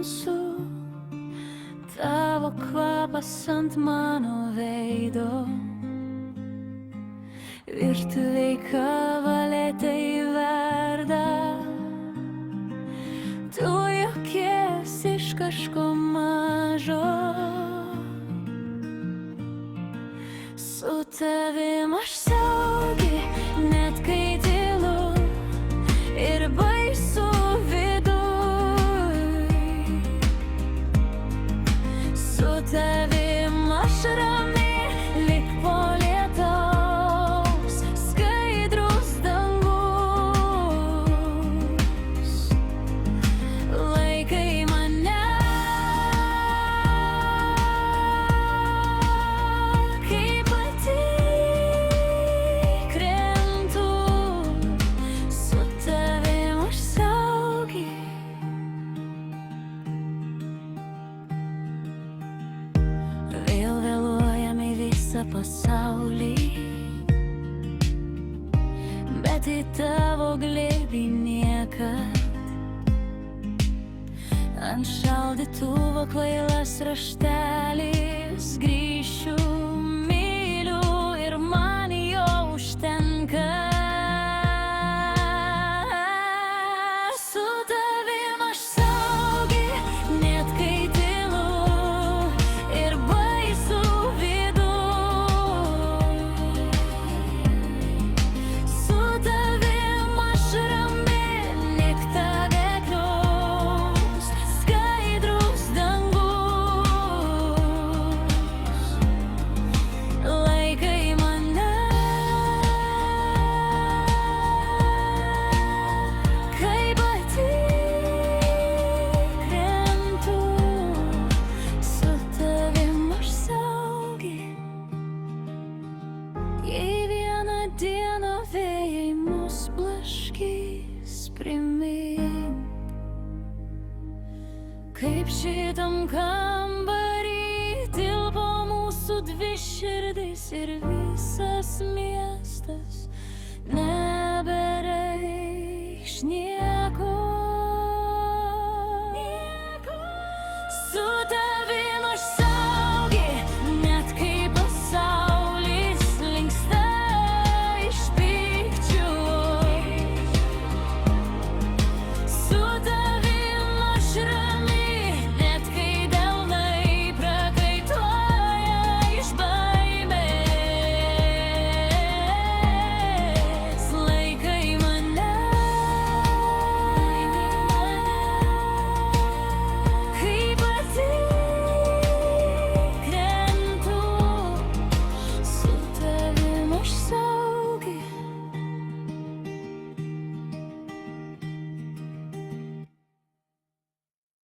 tamsu, tavo kvapas ant mano veido. Virtuvėj kavalėtai verda, tu juokies iš kažko mažo. Su tavim aš saugi, net kai tylu ir baisu viduj. Su tavim aš rami, lyg po lietaus, skaidrus dangus. Laikai mane kaip patikrintų, su tavim aš saugi. Vėl vėluojam į visą pasaulį, bet į tavo glėbį niekad. Ant šaldytuvo kvailas raštelis, grįšiu, myliu ir man jo užtenka. Su tavim aš saugi, net kai tylu ir baisu viduj. Su tavim aš rami, lyg taveklius, skaidrus dangus. Laikai mane kaip patikrintų, su tavim aš saugi. Jei vieną dieną vėjai mus blaškys, primink, kaip šitam kambarį tilpo mūsų dvi širdis ir visas miestas nebereikš nieko.